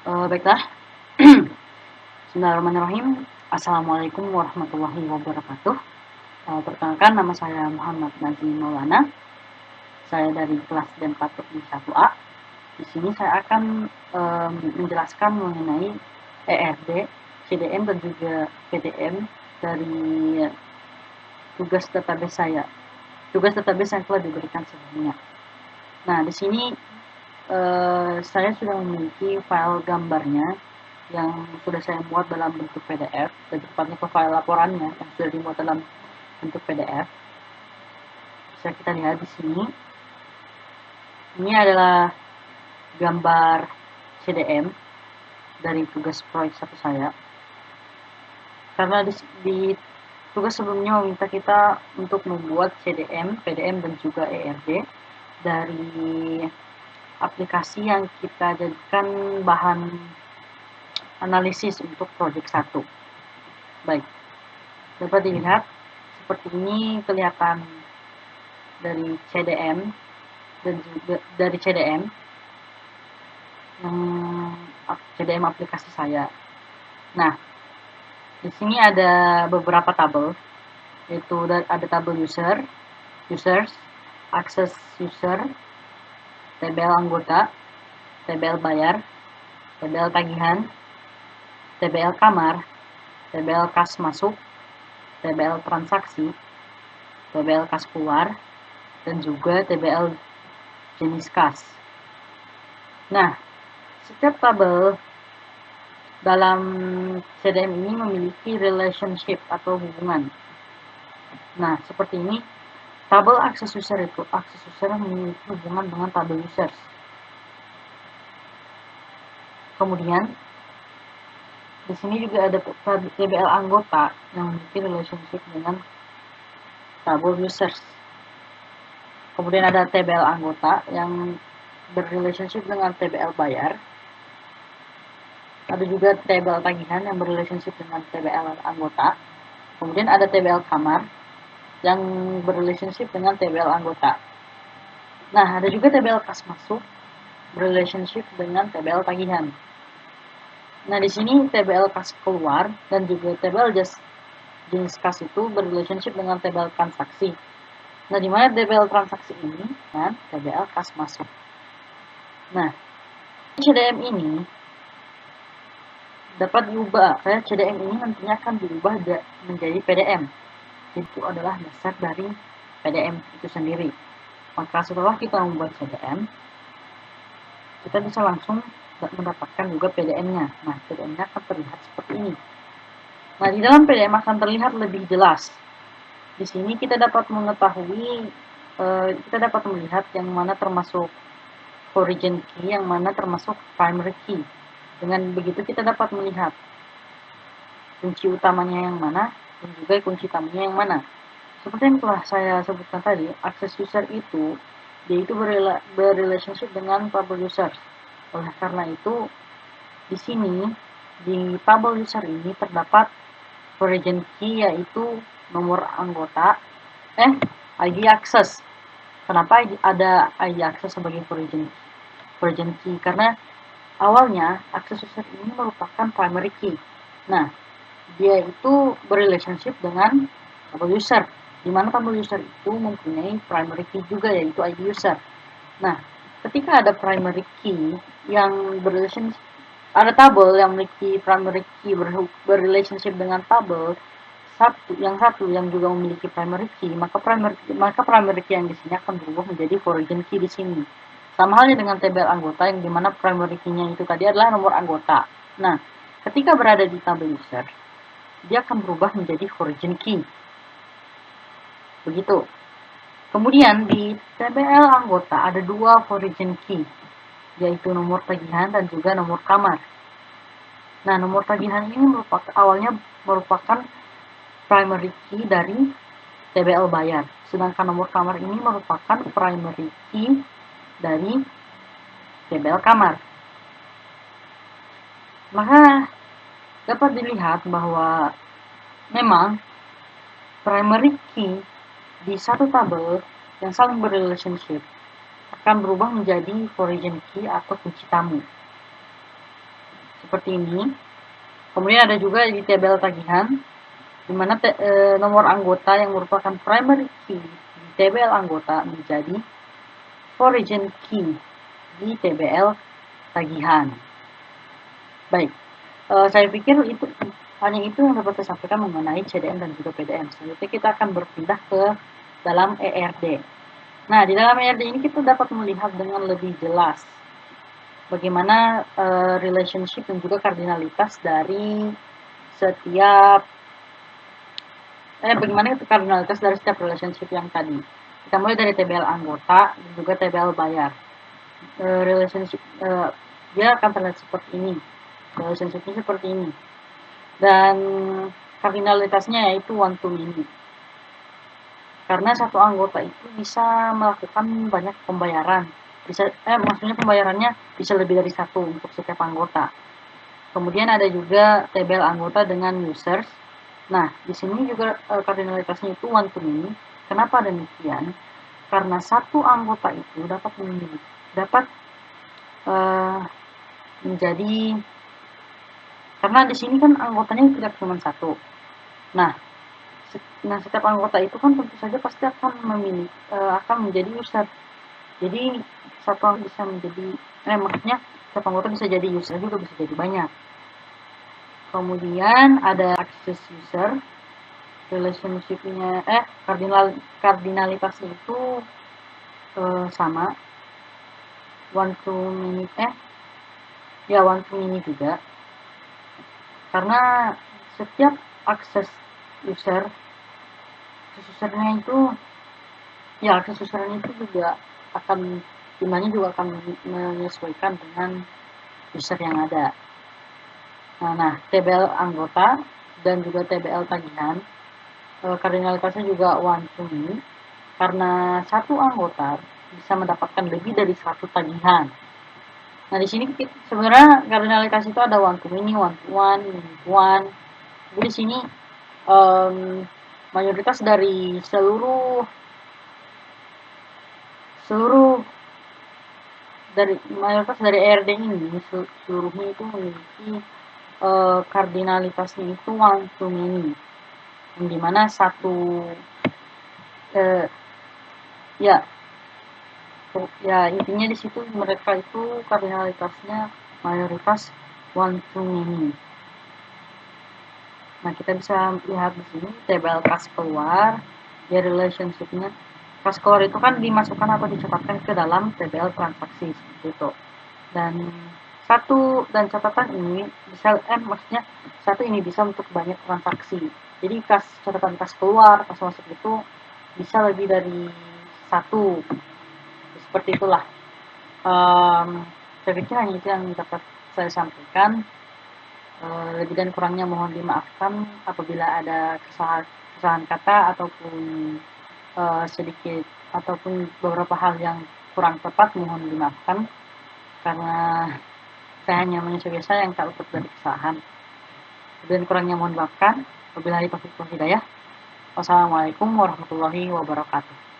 Baiklah. Bismillahirrahmanirrahim. Assalamualaikum warahmatullahi wabarakatuh. Perkenalkan, nama saya Muhammad Nazim Maulana. Saya dari kelas D4 Teknik 1A. Di sini saya akan menjelaskan mengenai ERD, CDM, dan juga PDM dari tugas database saya. Tugas database yang telah diberikan sebelumnya. Nah, di sini saya sudah memiliki file gambarnya yang sudah saya muat dalam bentuk PDF, dan tepatnya ke file laporannya yang sudah dimuat dalam bentuk PDF. Bisa kita lihat di sini. Ini adalah gambar CDM dari tugas proyek 1 saya. Karena di tugas sebelumnya meminta kita untuk membuat CDM, PDM, dan juga ERD dari aplikasi yang kita jadikan bahan analisis untuk proyek 1. Baik, dapat dilihat seperti ini kelihatan dari CDM dan juga dari CDM CDM aplikasi saya. Nah, di sini ada beberapa tabel, yaitu ada tabel users, akses user, tabel anggota, tabel bayar, tabel tagihan, tabel kamar, tabel kas masuk, tabel transaksi, tabel kas keluar, dan juga TBL jenis kas. Nah, setiap tabel dalam CDM ini memiliki relationship atau hubungan. Nah, seperti ini, tabel akses user itu, akses user memiliki hubungan dengan tabel users. Kemudian, di sini juga ada TBL anggota yang memiliki relationship dengan tabel users. Kemudian ada TBL anggota yang berrelationship dengan TBL bayar. Ada juga TBL tagihan yang berrelationship dengan TBL anggota. Kemudian ada TBL kamar yang berrelationship dengan TBL anggota. Nah, ada juga TBL kas masuk berrelationship dengan TBL tagihan. Nah, di sini TBL kas keluar dan juga TBL jenis kas itu berrelationship dengan TBL transaksi. Nah, di mana TBL transaksi ini dengan TBL kas masuk. Nah, CDM ini dapat diubah. CDM ini nantinya akan diubah menjadi PDM. Itu adalah dasar dari PDM itu sendiri. Maka setelah kita membuat CDM, kita bisa langsung mendapatkan juga PDM-nya. Nah, PDM-nya akan terlihat seperti ini. Nah, di dalam PDM akan terlihat lebih jelas. Di sini kita dapat mengetahui, kita dapat melihat yang mana termasuk origin key, yang mana termasuk primary key. Dengan begitu kita dapat melihat kunci utamanya yang mana dan juga kunci tamunya yang mana. Seperti yang telah saya sebutkan tadi, akses user itu dia itu berrelationship dengan tabel user. Oleh karena itu, di sini di tabel user ini terdapat origin key, yaitu nomor anggota, ID access. Kenapa ada ID access sebagai origin key? Karena awalnya akses user ini merupakan primary key. Nah, dia itu berrelationship dengan tabel user, di mana tabel user itu mempunyai primary key juga, yaitu ID user. Nah, ketika ada primary key yang berrelationship, ada tabel yang memiliki primary key berrelationship dengan tabel satu yang juga memiliki primary key, maka primary key yang di sini akan berubah menjadi origin key di sini. Sama halnya dengan tabel anggota yang dimana primary key-nya itu tadi adalah nomor anggota. Nah, ketika berada di tabel user, dia akan berubah menjadi origin key. Begitu. Kemudian di TBL anggota ada dua origin key, yaitu nomor tagihan dan juga nomor kamar. Nah, nomor tagihan ini awalnya merupakan primary key dari TBL bayar, sedangkan nomor kamar ini merupakan primary key dari TBL kamar. Maka dapat dilihat bahwa memang primary key di satu tabel yang saling berrelationship akan berubah menjadi origin key atau kunci tamu. seperti ini. Kemudian ada juga di tabel tagihan, di mana nomor anggota yang merupakan primary key di tabel anggota menjadi origin key di TBL tagihan. Baik, saya pikir itu hanya itu yang dapat saya sampaikan mengenai CDM dan juga PDM. Selanjutnya kita akan berpindah ke dalam ERD. Nah, di dalam ERD ini kita dapat melihat dengan lebih jelas bagaimana relationship dan juga kardinalitas dari setiap bagaimana itu kardinalitas dari setiap relationship yang tadi. Kita mulai dari TBL anggota dan juga TBL bayar. Relationship dia akan terlihat seperti ini. Relationship-nya seperti ini. Dan kardinalitasnya yaitu one to many. Karena satu anggota itu bisa melakukan banyak pembayaran. Maksudnya pembayarannya bisa lebih dari satu untuk setiap anggota. Kemudian ada juga tabel anggota dengan users. Nah, di sini juga kardinalitasnya itu one to many. Kenapa demikian? Karena satu anggota itu dapat menjadi, karena di sini kan anggotanya tidak cuma satu. Nah, setiap anggota itu kan tentu saja pasti akan menjadi user. Jadi satu anggota bisa menjadi, maksudnya setiap anggota bisa jadi user juga bisa jadi banyak. Kemudian ada access user, relationship-nya kardinalitasnya itu sama, one to many one to many juga. Karena setiap akses usernya itu akses usernya itu juga akan jumlahnya juga akan menyesuaikan dengan user yang ada. Nah, TBL anggota dan juga TBL tagihan kardinalitasnya juga one to many karena satu anggota bisa mendapatkan lebih dari satu tagihan. Nah, di sini sebenarnya kardinalitas itu ada one to many, one to one, many to one. Jadi di sini mayoritas dari seluruh mayoritas dari ERD ini seluruhnya itu memiliki kardinalitasnya itu one to many, yang dimana satu intinya di situ mereka itu kardinalitasnya mayoritas one to many. Nah, kita bisa lihat di sini tabel kas keluar, ya relationship-nya. Kas keluar itu kan dimasukkan atau dicatatkan ke dalam tabel transaksi seperti itu. Dan catatan ini bisa maksudnya satu ini bisa untuk banyak transaksi. Jadi catatan kas keluar, kas masuk itu bisa lebih dari satu. Seperti itulah. Saya pikir hanya itu yang dapat saya sampaikan. Lebih dan kurangnya mohon dimaafkan apabila ada kesalahan kata ataupun sedikit ataupun beberapa hal yang kurang tepat, mohon dimaafkan karena saya hanya manusia biasa yang tak luput dari kesalahan. Lebih dan kurangnya mohon dimaafkan. Wabillahi taufiq wal hidayah. Wassalamualaikum warahmatullahi wabarakatuh.